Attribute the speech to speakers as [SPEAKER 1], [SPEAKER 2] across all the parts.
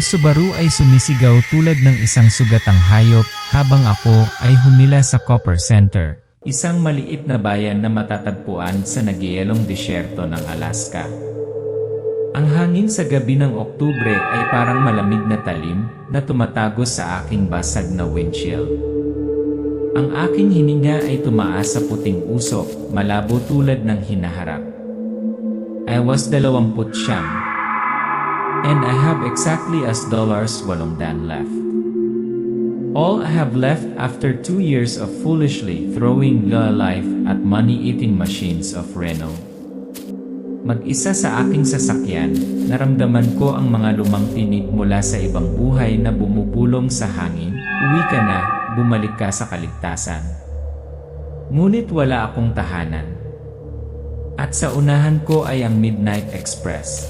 [SPEAKER 1] Ang Subaru ay sumisigaw tulad ng isang sugatang hayop habang ako ay humila sa Copper Center, isang maliit na bayan na matatagpuan sa nagyayalong disyerto ng Alaska. Ang hangin sa gabi ng Oktubre ay parang malamig na talim na tumatago sa aking basag na windshield. Ang aking hininga ay tumaas sa puting usok, malabo tulad ng hinaharap. I was 29, and I have exactly $8 left. All I have left after 2 years of foolishly throwing life at money-eating machines of Reno. Mag-isa sa aking sasakyan, naramdaman ko ang mga lumang tinig mula sa ibang buhay na bumubulong sa hangin. Uwi ka na, bumalik ka sa kaligtasan. Ngunit wala akong tahanan. At sa unahan ko ay ang Midnight Express.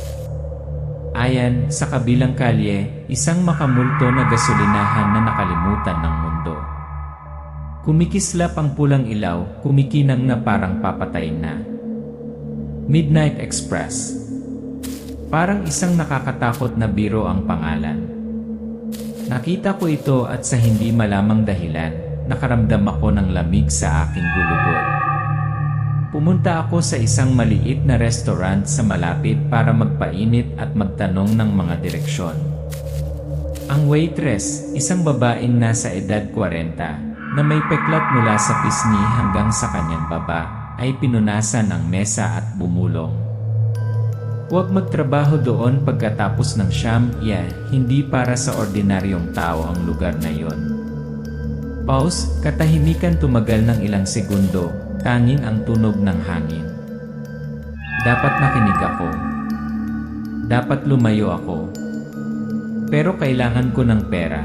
[SPEAKER 1] Ayan, sa kabilang kalye, isang makamulto na gasolinahan na nakalimutan ng mundo. Kumikislap ang pulang ilaw, kumikinang na parang papatayin na. Midnight Express. Parang isang nakakatakot na biro ang pangalan. Nakita ko ito at sa hindi malamang dahilan, nakaramdam ako ng lamig sa aking gulugod. Pumunta ako sa isang maliit na restaurant sa malapit para magpainit at magtanong ng mga direksyon. Ang waitress, isang babaeng nasa edad 40, na may peklat mula sa pisngi hanggang sa kanyang baba, ay pinunasan ang mesa at bumulong. Huwag magtrabaho doon pagkatapos ng siyam, hindi para sa ordinaryong tao ang lugar na yon. Pause, katahimikan tumagal ng ilang segundo, tanging ang tunog ng hangin. Dapat nakinig ako. Dapat lumayo ako. Pero kailangan ko ng pera.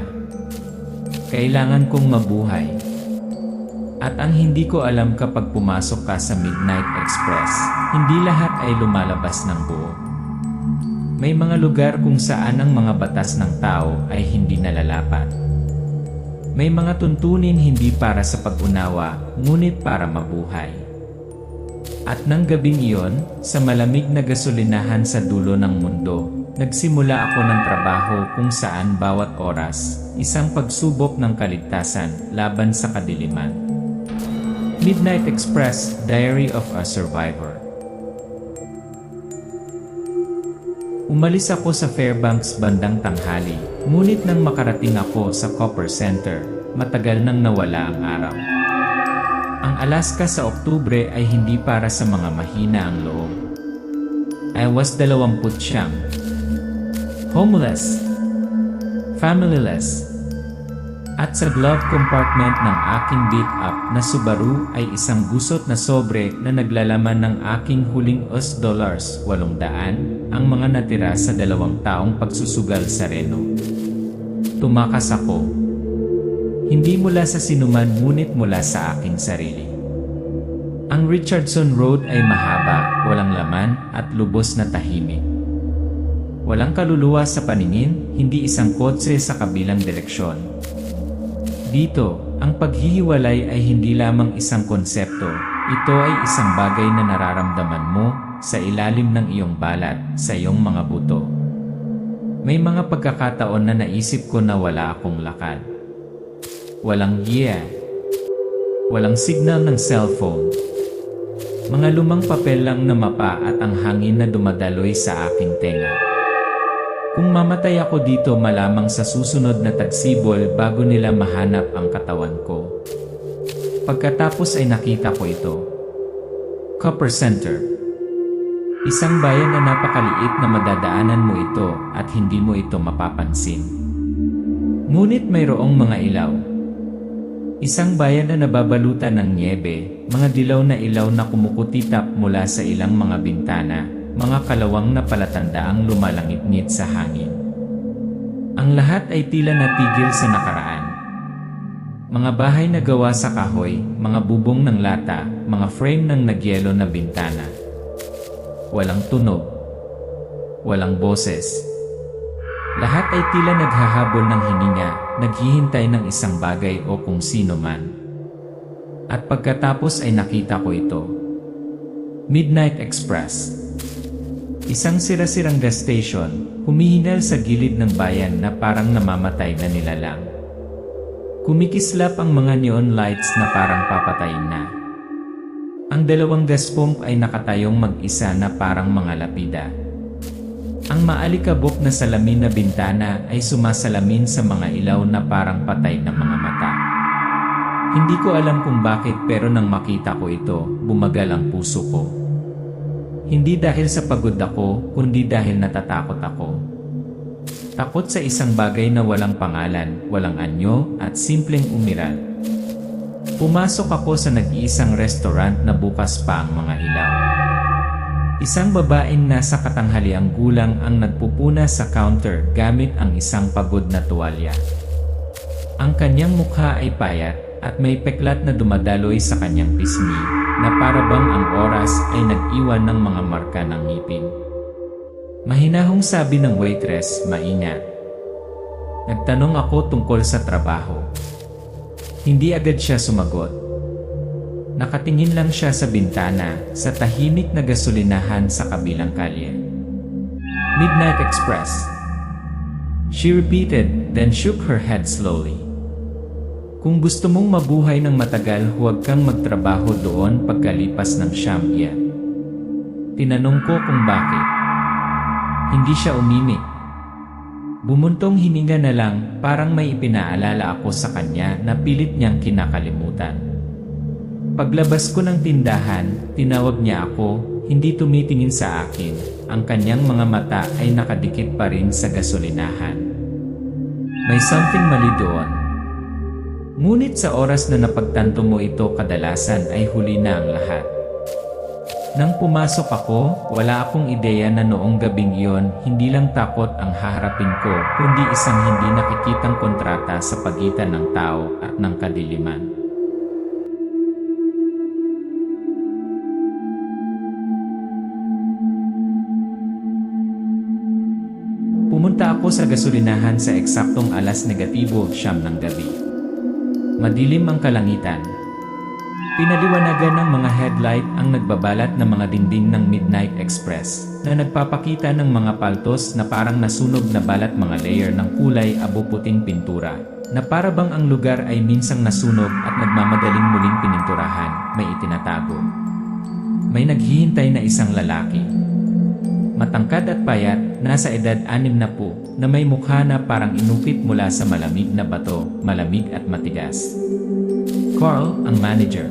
[SPEAKER 1] Kailangan kong mabuhay. At ang hindi ko alam kapag pumasok ka sa Midnight Express, hindi lahat ay lumalabas ng buo. May mga lugar kung saan ang mga batas ng tao ay hindi nalalapat. May mga tuntunin hindi para sa pag-unawa, ngunit para mabuhay. At nang gabing iyon, sa malamig na gasolinahan sa dulo ng mundo, nagsimula ako ng trabaho kung saan bawat oras, isang pagsubok ng kaligtasan laban sa kadiliman. Midnight Express, Diary of a Survivor. Umalis ako sa Fairbanks bandang tanghali, ngunit nang makarating ako sa Copper Center, matagal nang nawala ang araw. Ang Alaska sa Oktubre ay hindi para sa mga mahina ang loob. I was 29. Homeless. Familyless. At sa glove compartment ng aking beat-up na Subaru ay isang gusot na sobre na naglalaman ng aking huling $800, ang mga natira sa 2 taong pagsusugal sa Reno. Tumakas ako. Hindi mula sa sinuman ngunit mula sa aking sarili. Ang Richardson Road ay mahaba, walang laman at lubos na tahimik. Walang kaluluwa sa paningin, hindi isang kotse sa kabilang direksyon. Dito, ang paghihiwalay ay hindi lamang isang konsepto, ito ay isang bagay na nararamdaman mo sa ilalim ng iyong balat, sa iyong mga buto. May mga pagkakataon na naisip ko na wala akong lakad. Walang walang signal ng cellphone. Mga lumang papel lang na mapa at ang hangin na dumadaloy sa aking tenga. Kung mamatay ako dito malamang sa susunod na tagsibol bago nila mahanap ang katawan ko. Pagkatapos ay nakita ko ito. Copper Center. Isang bayan na napakaliit na madadaanan mo ito at hindi mo ito mapapansin. Ngunit mayroong mga ilaw. Isang bayan na nababalutan ng nyebe, mga dilaw na ilaw na kumukutitap mula sa ilang mga bintana, mga kalawang na palatandaang lumalangit-ngit sa hangin. Ang lahat ay tila natigil sa nakaraan. Mga bahay na gawa sa kahoy, mga bubong ng lata, mga frame ng nagyelo na bintana. Walang tunog. Walang boses. Lahat ay tila naghahabol ng hininga, naghihintay ng isang bagay o kung sino man. At pagkatapos ay nakita ko ito. Midnight Express. Isang sira-sirang gas station, humihingal sa gilid ng bayan na parang namamatay na nilalang. Kumikislap ang mga neon lights na parang papatayin na. Ang dalawang gas pump ay nakatayong mag-isa na parang mga lapida. Ang maalikabok na salamin na bintana ay sumasalamin sa mga ilaw na parang patay na mga mata. Hindi ko alam kung bakit pero nang makita ko ito, bumagal ang puso ko. Hindi dahil sa pagod ako, kundi dahil natatakot ako. Takot sa isang bagay na walang pangalan, walang anyo, at simpleng umiral. Pumasok ako sa nag-iisang restaurant na bukas pa ang mga ilaw. Isang babaeng nasa katanghaliang gulang ang nagpupuna sa counter gamit ang isang pagod na tuwalya. Ang kanyang mukha ay payat at may peklat na dumadaloy sa kanyang pisngi, na parabang ang oras ay nag-iwan ng mga marka ng ngipin. Mahinahong sabi ng waitress, maingat. Nagtanong ako tungkol sa trabaho. Hindi agad siya sumagot. Nakatingin lang siya sa bintana, sa tahimik na gasolinahan sa kabilang kalye. Midnight Express. She repeated, then shook her head slowly. Kung gusto mong mabuhay ng matagal, huwag kang magtrabaho doon pagkalipas ng siyam. Tinanong ko kung bakit. Hindi siya umimik. Bumuntong hininga na lang, parang may ipinaalala ako sa kanya na pilit niyang kinakalimutan. Paglabas ko ng tindahan, tinawag niya ako, hindi tumitingin sa akin. Ang kanyang mga mata ay nakadikit pa rin sa gasolinahan. May something mali doon. Ngunit sa oras na napagtanto mo ito, kadalasan ay huli na ang lahat. Nang pumasok ako, wala akong ideya na noong gabing iyon, hindi lang takot ang haharapin ko, kundi isang hindi nakikitang kontrata sa pagitan ng tao at ng kadiliman. Pumunta ako sa gasolinahan sa eksaktong -9 ng gabi. Madilim ang kalangitan. Pinaliwanagan ng mga headlight ang nagbabalat na mga dingding ng Midnight Express na nagpapakita ng mga paltos na parang nasunog na balat, mga layer ng kulay abo-puting pintura na parabang ang lugar ay minsang nasunog at nagmamadaling muling pininturahan, may itinatago. May naghihintay na isang lalaki. Matangkad at payat, nasa edad 60 na may mukha na parang inukit mula sa malamig na bato, malamig at matigas. Carl, ang manager.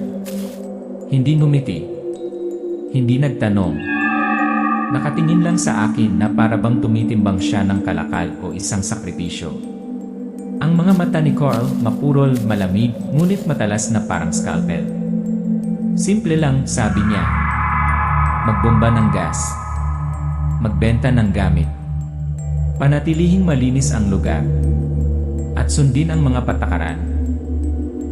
[SPEAKER 1] Hindi ngumiti. Hindi nagtanong. Nakatingin lang sa akin na parabang tumitimbang siya ng kalakal o isang sakripisyo. Ang mga mata ni Carl, mapurol, malamig, ngunit matalas na parang scalpel. Simple lang, sabi niya. Magbomba ng gas. Magbenta ng gamit. Panatilihing malinis ang lugar. At sundin ang mga patakaran.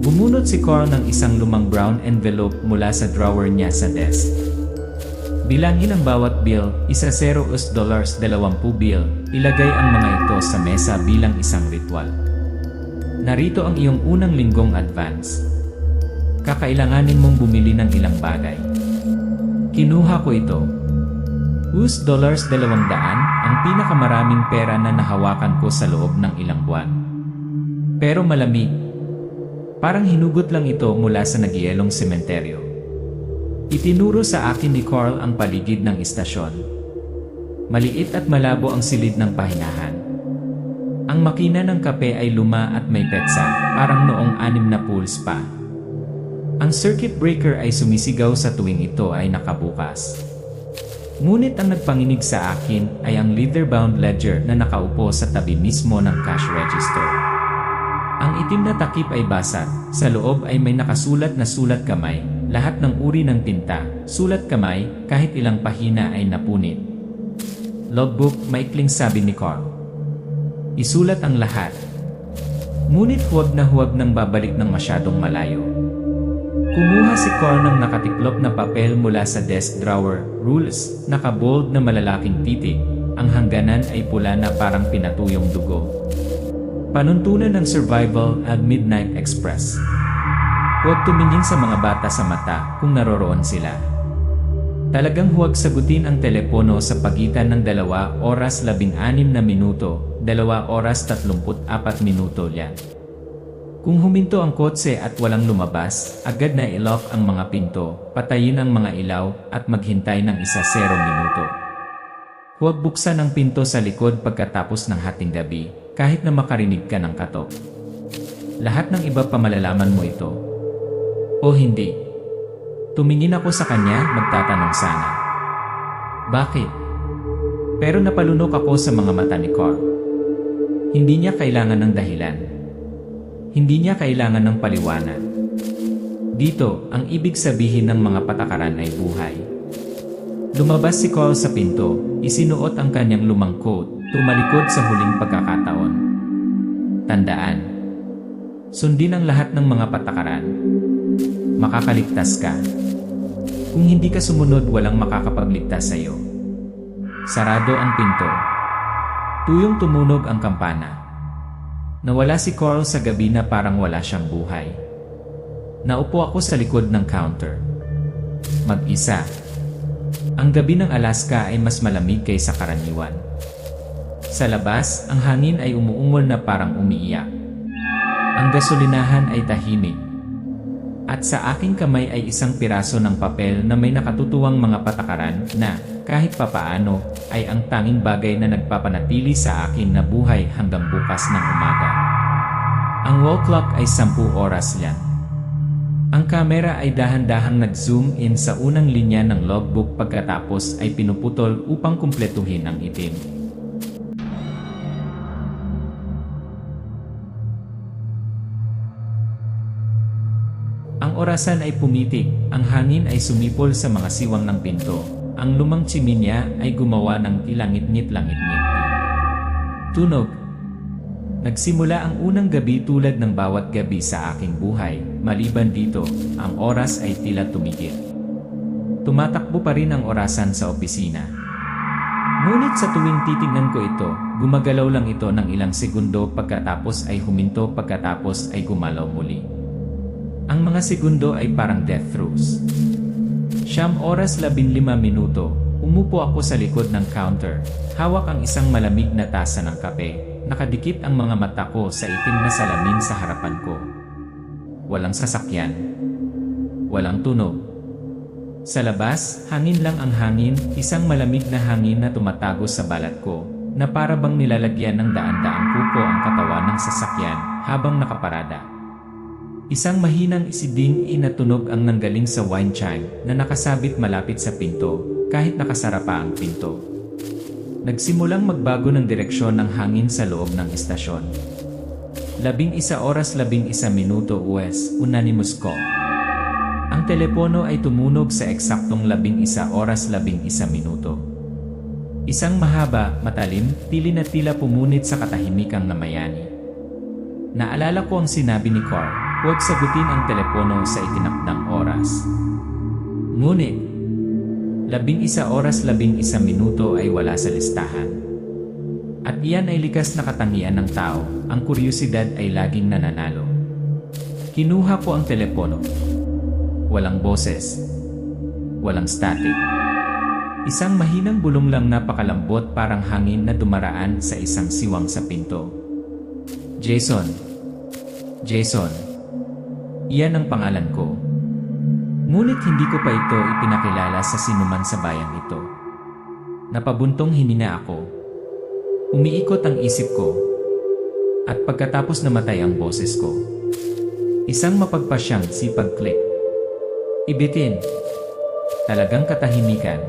[SPEAKER 1] Bumunot si Carl ng isang lumang brown envelope mula sa drawer niya sa desk. Bilangin ang bawat bill, $0 $20 bill, ilagay ang mga ito sa mesa bilang isang ritual. Narito ang iyong unang linggong advance. Kakailanganin mong bumili ng ilang bagay. Kinuha ko ito. $200, ang pinakamaraming pera na nahawakan ko sa loob ng ilang buwan. Pero malamig. Parang hinugot lang ito mula sa nagyelong sementeryo. Itinuro sa akin ni Carl ang paligid ng istasyon. Maliit at malabo ang silid ng pahinahan. Ang makina ng kape ay luma at may petsa, parang noong 6 na pulse pa. Ang circuit breaker ay sumisigaw sa tuwing ito ay nakabukas. Ngunit ang nagpanginig sa akin ay ang leather-bound ledger na nakaupo sa tabi mismo ng cash register. Ang itim na takip ay basag, sa loob ay may nakasulat na sulat kamay, lahat ng uri ng tinta, sulat kamay, kahit ilang pahina ay napunit. Logbook, maikling sabi ni Carl. Isulat ang lahat. Ngunit huwag nang babalik ng masyadong malayo. Kumuha si Carl ng nakatiklop na papel mula sa desk drawer, rules, nakabold na malalaking titik, ang hangganan ay pula na parang pinatuyong dugo. Panuntunan ng survival at Midnight Express. Huwag tumingin sa mga bata sa mata kung naroroon sila. Talagang huwag sagutin ang telepono sa pagitan ng 2 oras 16 na minuto, 2 oras 34 minuto yan. Kung huminto ang kotse at walang lumabas, agad na i-lock ang mga pinto, patayin ang mga ilaw, at maghintay ng 1-0 minuto. Huwag buksan ang pinto sa likod pagkatapos ng hating gabi, kahit na makarinig ka ng katok. Lahat ng iba pa malalaman mo ito. O hindi. Tumingin ako sa kanya, magtatanong sana. Bakit? Pero napalunok ako sa mga mata ni Carl. Hindi niya kailangan ng dahilan. Hindi niya kailangan ng paliwanag. Dito, ang ibig sabihin ng mga patakaran ay buhay. Lumabas si Carl sa pinto, isinuot ang kanyang lumang coat, tumalikod sa huling pagkakataon. Tandaan. Sundin ang lahat ng mga patakaran. Makakaligtas ka. Kung hindi ka sumunod, walang makakapagligtas sa iyo. Sarado ang pinto. Tuyong tumunog ang kampana. Nawala si Carl sa gabi na parang wala siyang buhay. Naupo ako sa likod ng counter. Mag-isa. Ang gabi ng Alaska ay mas malamig kaysa karaniwan. Sa labas, ang hangin ay umuungol na parang umiiyak. Ang gasolinahan ay tahimik. At sa aking kamay ay isang piraso ng papel na may nakatutuwang mga patakaran na, kahit papaano, ay ang tanging bagay na nagpapanatili sa akin na buhay hanggang bukas ng umaga. Ang wall clock ay 10 oras yan. Ang kamera ay dahan-dahang nag-zoom in sa unang linya ng logbook pagkatapos ay pinuputol upang kumpletuhin ang itim. Ang orasan ay pumitik, ang hangin ay sumipol sa mga siwang ng pinto, ang lumang tsiminya ay gumawa ng tilangit-ngit-langit-ngit. Tunog. Nagsimula ang unang gabi tulad ng bawat gabi sa aking buhay, maliban dito, ang oras ay tila tumigil. Tumatakbo pa rin ang orasan sa opisina. Ngunit sa tuwing titingnan ko ito, gumagalaw lang ito ng ilang segundo pagkatapos ay huminto pagkatapos ay gumalaw muli. Ang mga segundo ay parang death throes. 9 oras 15 minuto, umupo ako sa likod ng counter, hawak ang isang malamig na tasa ng kape. Nakadikit ang mga mata ko sa itim na salamin sa harapan ko. Walang sasakyan. Walang tunog. Sa labas, hangin lang ang hangin, isang malamig na hangin na tumatago sa balat ko, na para bang nilalagyan ng daan-daang kuko ang katawan ng sasakyan habang nakaparada. Isang mahinang isiding na tunog ang nanggaling sa wine chime na nakasabit malapit sa pinto, kahit nakasara pa ang pinto. Nagsimulang magbago ng direksyon ng hangin sa loob ng istasyon. 11 oras 11 minuto US, unanimous call. Ang telepono ay tumunog sa eksaktong 11 oras 11 minuto. Isang mahaba, matalim, tili na tila pumunit sa katahimikang namayani. Naalala ko ang sinabi ni Carl, huwag sagutin ang telepono sa itinakdang oras. Ngunit, 11 oras 11 minuto ay wala sa listahan. At iyan ay likas na katangian ng tao, ang kuryosidad ay laging nananalo. Kinuha ko ang telepono. Walang boses. Walang static. Isang mahinang bulong lang napakalambot parang hangin na dumaraan sa isang siwang sa pinto. Jason. Jason. Iyan ang pangalan ko. Ngunit hindi ko pa ito ipinakilala sa sinuman sa bayang ito. Napabuntong hininga ako. Umiikot ang isip ko. At pagkatapos namatay ang boses ko. Isang mapagpasyang sipag-click. Ibitin. Talagang katahimikan.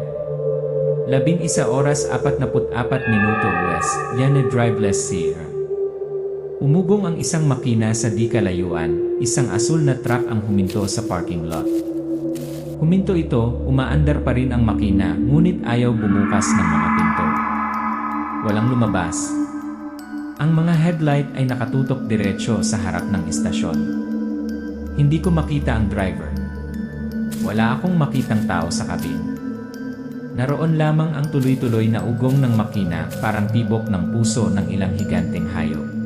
[SPEAKER 1] 11 oras 44 minuto US, Yana Driveless Sierra. Umugong ang isang makina sa di kalayuan, isang asul na truck ang huminto sa parking lot. Huminto ito, umaandar pa rin ang makina, ngunit ayaw bumukas ng mga pinto. Walang lumabas. Ang mga headlight ay nakatutok diretsyo sa harap ng istasyon. Hindi ko makita ang driver. Wala akong makitang tao sa kabin. Naroon lamang ang tuloy-tuloy na ugong ng makina, parang tibok ng puso ng ilang higanteng hayop.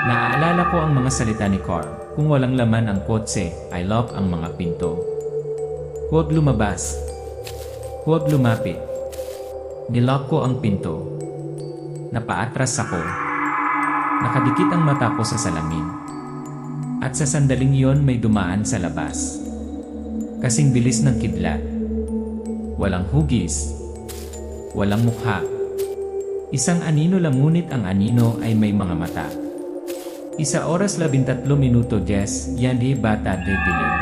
[SPEAKER 1] Naaalala ko ang mga salita ni Carl, kung walang laman ang kotse, I lock ang mga pinto. Huwag lumabas. Huwag lumapit. Nilock ko ang pinto. Napaatras ako. Nakadikit ang mata ko sa salamin. At sa sandaling iyon may dumaan sa labas. Kasing bilis ng kidlat. Walang hugis. Walang mukha. Isang anino lang ngunit ang anino ay may mga mata. 1:13 minuto Jess, yan di bata de dilim.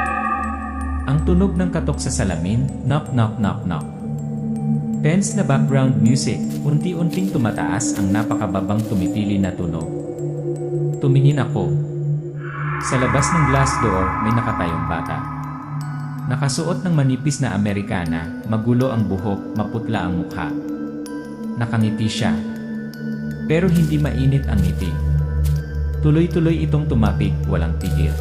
[SPEAKER 1] Ang tunog ng katok sa salamin, knock knock knock knock. Tense na background music, unti-unting tumataas ang napakababang tumitili na tunog. Tumingin ako. Sa labas ng glass door may nakatayong bata. Nakasuot ng manipis na Amerikana, magulo ang buhok, maputla ang mukha. Nakangiti siya. Pero hindi mainit ang ngiti. Tuloy-tuloy itong tumapik, walang tigil.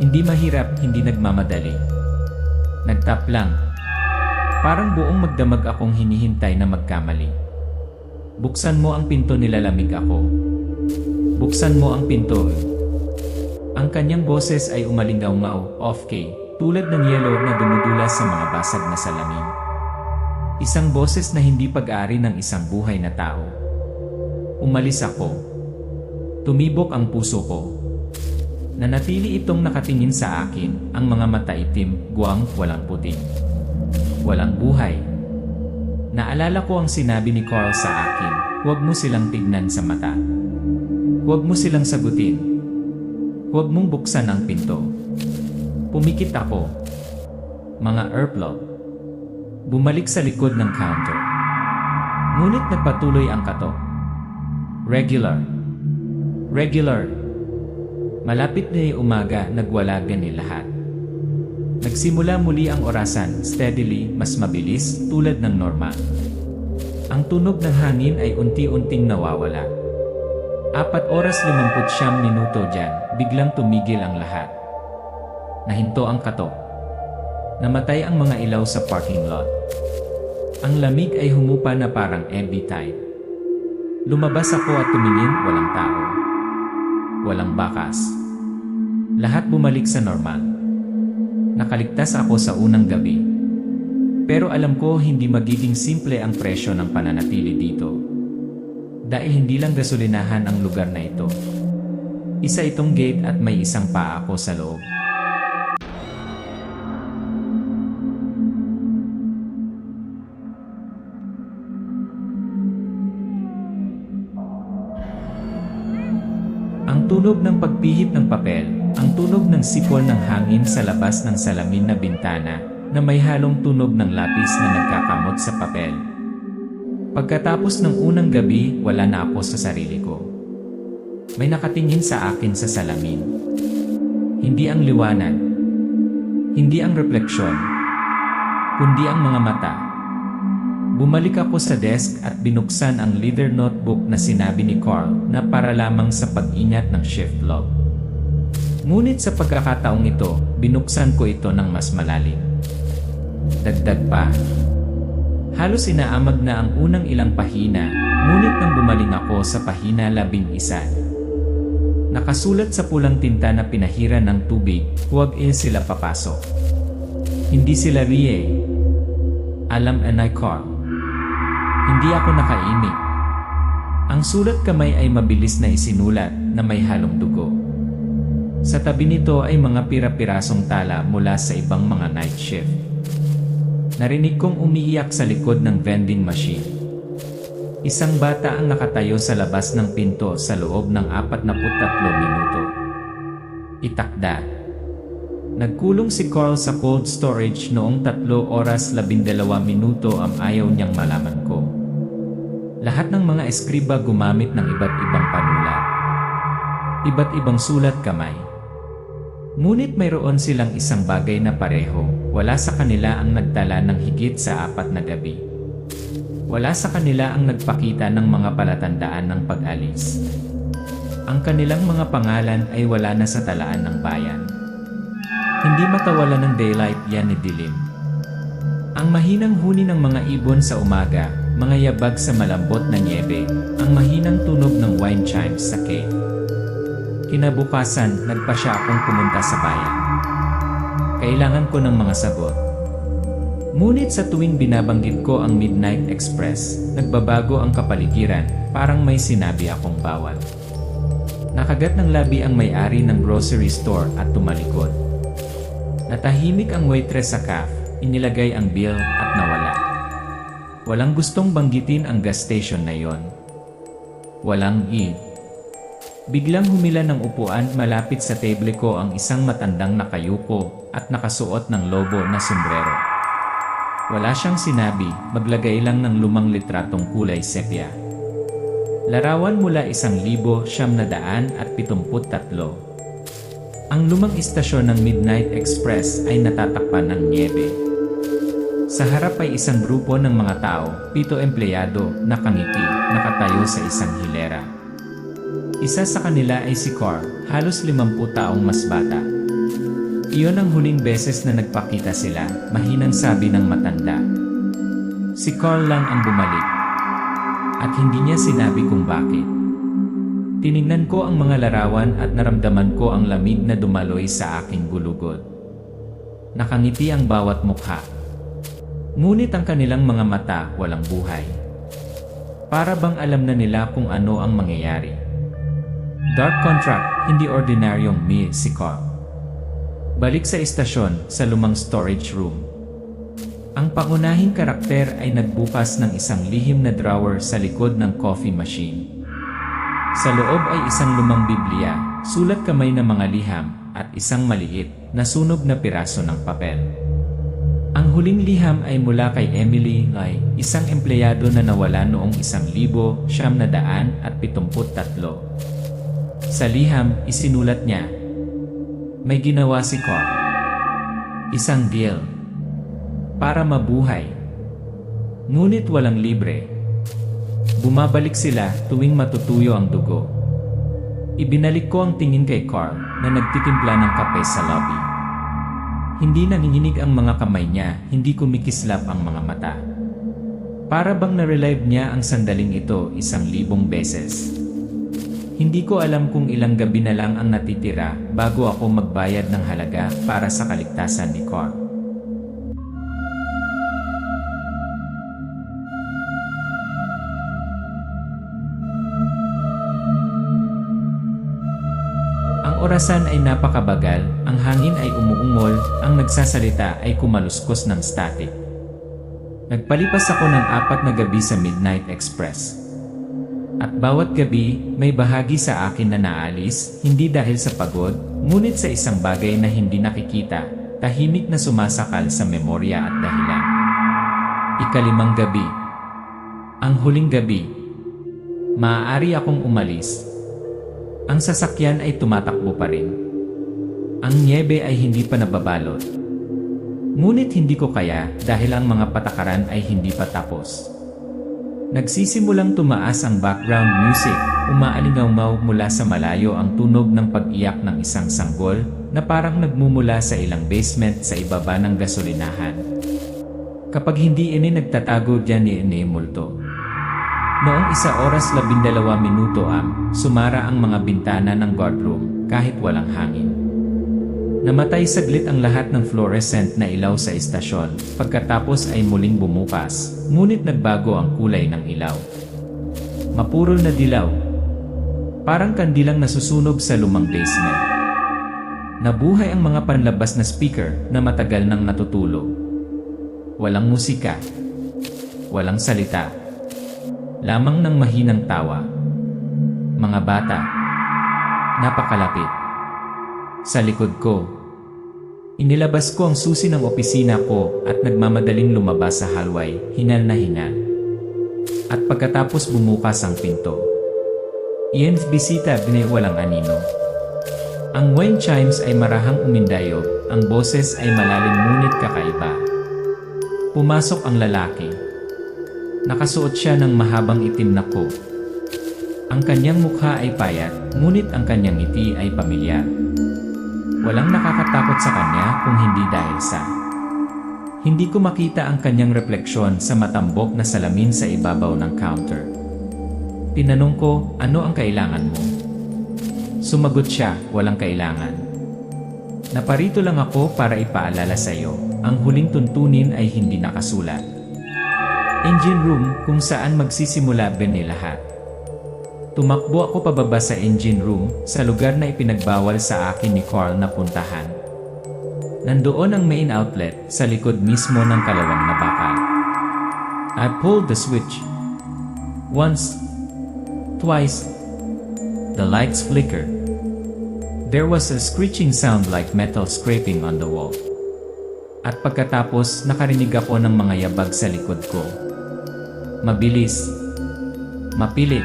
[SPEAKER 1] Hindi mahirap, hindi nagmamadali. Nagtap lang. Parang buong magdamag akong hinihintay na magkamali. Buksan mo ang pinto, nilalamig ako. Buksan mo ang pinto. Ang kanyang boses ay umalingaw-ngaw, off-key, tulad ng yelo na dumudulas sa mga basag na salamin. Isang boses na hindi pag-aari ng isang buhay na tao. Umalis ako. Tumibok ang puso ko. Nanatili itong nakatingin sa akin, ang mga mata itim, guwang, walang puting. Walang buhay. Naalala ko ang sinabi ni Carl sa akin, huwag mo silang tignan sa mata. Huwag mo silang sagutin. Huwag mong buksan ang pinto. Pumikit ako. Mga earplug. Bumalik sa likod ng counter. Ngunit nagpatuloy ang katok. Regular. Regular. Malapit na yung umaga, nagwalagan ni lahat. Nagsimula muli ang orasan, steadily, mas mabilis, tulad ng normal. Ang tunog ng hangin ay unti-unting nawawala. 4:59 minuto dyan, biglang tumigil ang lahat. Nahinto ang katok. Namatay ang mga ilaw sa parking lot. Ang lamig ay humupa na parang heavy tide. Lumabas ako at tumingin, walang tao. Walang bakas. Lahat bumalik sa normal. Nakaligtas ako sa unang gabi. Pero alam ko hindi magiging simple ang presyo ng pananatili dito. Dahil hindi lang gasolinahan ang lugar na ito. Isa itong gate at may isang paa ako sa loob. Ang tunog ng pagpihit ng papel, ang tunog ng sipol ng hangin sa labas ng salamin na bintana, na may halong tunog ng lapis na nagkakamot sa papel. Pagkatapos ng unang gabi, wala na ako sa sarili ko. May nakatingin sa akin sa salamin. Hindi ang liwanag. Hindi ang refleksyon. Kundi ang mga mata. Bumalik ako sa desk at binuksan ang leather notebook na sinabi ni Carl na para lamang sa pag-ingat ng shift log. Ngunit sa pagkakataong ito, binuksan ko ito ng mas malalim. Dagdag pa. Halos inaamag na ang unang ilang pahina, ngunit nang bumaling ako sa pahina 11. Nakasulat sa pulang tinta na pinahiran ng tubig, huwag sila papasok. Hindi sila Rie. Alam anay Carl. Hindi ako nakaimik. Ang sulat kamay ay mabilis na isinulat na may halong dugo. Sa tabi nito ay mga pira-pirasong tala mula sa ibang mga night shift. Narinig kong umiiyak sa likod ng vending machine. Isang bata ang nakatayo sa labas ng pinto sa loob ng 43 minuto. Itakda. Nagkulong si Carl sa cold storage noong 3:12 minuto ang ayaw niyang malaman ko. Lahat ng mga eskriba gumamit ng iba't ibang panulat. Iba't ibang sulat kamay. Ngunit mayroon silang isang bagay na pareho, wala sa kanila ang nagtala ng higit sa 4 na gabi. Wala sa kanila ang nagpakita ng mga palatandaan ng pag-alis. Ang kanilang mga pangalan ay wala na sa talaan ng bayan. Hindi matawala ng daylight, yan ni dilim. Ang mahinang huni ng mga ibon sa umaga, mga yabag sa malambot na niebe, ang mahinang tunog ng wind chimes sa cave. Kinabukasan, nagpa siya akong pumunta sa bayan. Kailangan ko ng mga sagot. Ngunit sa tuwing binabanggit ko ang Midnight Express, nagbabago ang kapaligiran, parang may sinabi akong bawal. Nakagat ng labi ang may-ari ng grocery store at tumalikod. Natahimik ang waitress sa cafe, inilagay ang bill at nawala. Walang gustong banggitin ang gas station na yon. Walang i. Biglang humila ng upuan malapit sa table ko ang isang matandang nakayuko at nakasuot ng lobo na sombrero. Wala siyang sinabi, maglagay lang ng lumang litratong kulay sepia. Larawan mula 1973. Ang lumang istasyon ng Midnight Express ay natatakpan ng niebe. Sa harap ay isang grupo ng mga tao, 7 empleyado, nakangiti, nakatayo sa isang hilera. Isa sa kanila ay si Carl, halos 50 taong mas bata. Iyon ang huling beses na nagpakita sila, mahinang sabi ng matanda. Si Carl lang ang bumalik. At hindi niya sinabi kung bakit. Tinignan ko ang mga larawan at naramdaman ko ang lamig na dumaloy sa aking gulugod. Nakangiti ang bawat mukha. Ngunit ang kanilang mga mata walang buhay. Para bang alam na nila kung ano ang mangyayari. Dark contract, hindi ordinaryong si Carl. Balik sa istasyon, sa lumang storage room. Ang pangunahing karakter ay nagbukas ng isang lihim na drawer sa likod ng coffee machine. Sa loob ay isang lumang Biblia, sulat kamay na mga liham, at isang maliit, nasunog na piraso ng papel. Ang huling liham ay mula kay Emily Lai, isang empleyado na nawala noong 1973. Sa liham, isinulat niya, may ginawa si Carl. Isang deal. Para mabuhay. Ngunit walang libre. Bumabalik sila tuwing matutuyo ang dugo. Ibinalik ko ang tingin kay Carl na nagtitimpla ng kape sa lobby. Hindi nanginginig ang mga kamay niya, hindi kumikislap ang mga mata. Para bang na-relive niya ang sandaling ito 1,000 beses. Hindi ko alam kung ilang gabi na lang ang natitira bago ako magbayad ng halaga para sa kaligtasan ni Carl. Ang orasan ay napakabagal, ang hangin ay umuungol, ang nagsasalita ay kumaluskos ng static. Nagpalipas ako ng 4 na gabi sa Midnight Express. At bawat gabi, may bahagi sa akin na naalis, hindi dahil sa pagod, ngunit sa isang bagay na hindi nakikita, tahimik na sumasakal sa memorya at dahilan. 5 gabi. Ang huling gabi. Maaari akong umalis. Ang sasakyan ay tumatakbo pa rin. Ang niebe ay hindi pa nababalot. Ngunit hindi ko kaya dahil ang mga patakaran ay hindi pa tapos. Nagsisimulang tumaas ang background music, umaalingaw mula sa malayo ang tunog ng pag-iyak ng isang sanggol na parang nagmumula sa ilang basement sa ibaba ng gasolinahan. Kapag hindi ini nagtatago diyan ni multo. Noong 1:12 sumara ang mga bintana ng guardroom kahit walang hangin. Namatay saglit ang lahat ng fluorescent na ilaw sa istasyon, pagkatapos ay muling bumukas, ngunit nagbago ang kulay ng ilaw. Mapurol na dilaw. Parang kandilang nasusunog sa lumang basement. Nabuhay ang mga panlabas na speaker na matagal nang natutulog. Walang musika. Walang salita. Lamang ng mahinang tawa. Mga bata. Napakalapit. Sa likod ko. Inilabas ko ang susi ng opisina ko at nagmamadaling lumabas sa hallway, hinal na hinal. At pagkatapos bumukas ang pinto. Iyan bisita walang anino. Ang wind chimes ay marahang umindayog, ang boses ay malalim ngunit kakaiba. Pumasok ang lalaki. Nakasuot siya ng mahabang itim na coat. Ang kanyang mukha ay payat, ngunit ang kanyang ngiti ay pamilyar. Walang nakakatakot sa kanya kung hindi dahil sa... Hindi ko makita ang kanyang refleksyon sa matambok na salamin sa ibabaw ng counter. Tinanong ko, ano ang kailangan mo? Sumagot siya, walang kailangan. Naparito lang ako para ipaalala sa iyo, ang huling tuntunin ay hindi nakasulat. Engine room kung saan magsisimula lahat. Tumakbo ako pababa sa engine room, sa lugar na ipinagbawal sa akin ni Carl na puntahan. Nandoon ang main outlet, sa likod mismo ng kalawang na bakal. I pulled the switch. Once, twice, the lights flickered. There was a screeching sound like metal scraping on the wall. At pagkatapos, nakarinig ako ng mga yabag sa likod ko. Mabilis. Mapilit.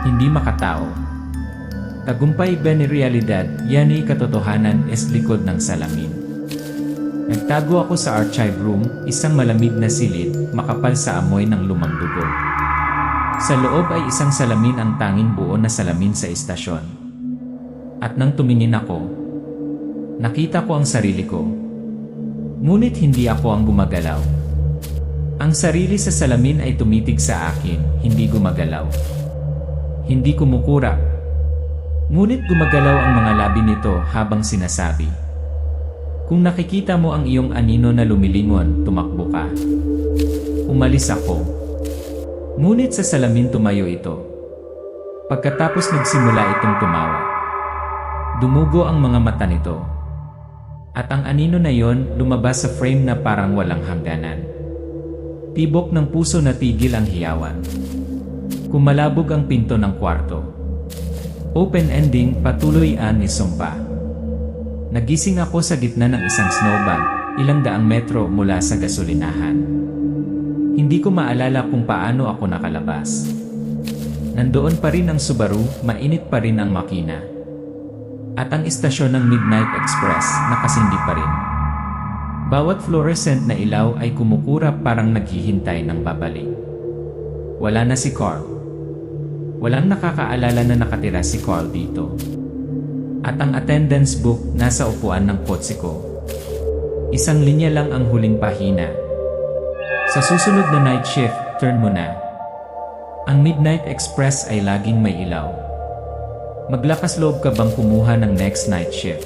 [SPEAKER 1] Hindi makatao. Tagumpay ba ni realidad, yani katotohanan es likod ng salamin. Nagtago ako sa archive room, isang malamig na silid, makapal sa amoy ng lumang dugo. Sa loob ay isang salamin ang tanging buo na salamin sa istasyon. At nang tumingin ako, nakita ko ang sarili ko. Ngunit hindi ako ang gumagalaw. Ang sarili sa salamin ay tumitig sa akin, hindi gumagalaw. Hindi kumukura. Ngunit gumagalaw ang mga labi nito habang sinasabi. Kung nakikita mo ang iyong anino na lumilingon, tumakbo ka. Umalis ako. Ngunit sa salamin tumayo ito. Pagkatapos nagsimula itong tumawa. Dumugo ang mga mata nito. At ang anino na yon lumabas sa frame na parang walang hangganan. Tibok ng puso na tigil ang hiyawan. Kumalabog ang pinto ng kwarto. Open ending, patuloy ni Sumpa. Nagising ako sa gitna ng isang snowbank, ilang daang metro mula sa gasolinahan. Hindi ko maalala kung paano ako nakalabas. Nandoon pa rin ang Subaru, mainit pa rin ang makina. At ang istasyon ng Midnight Express, nakasindi pa rin. Bawat fluorescent na ilaw ay kumukura parang naghihintay ng babalik. Wala na si Carl. Walang nakakaalala na nakatira si Carl dito. At ang attendance book nasa upuan ng kotse ko. Isang linya lang ang huling pahina. Sa susunod na night shift, turn mo na. Ang Midnight Express ay laging may ilaw. Maglakas loob ka bang kumuha ng next night shift?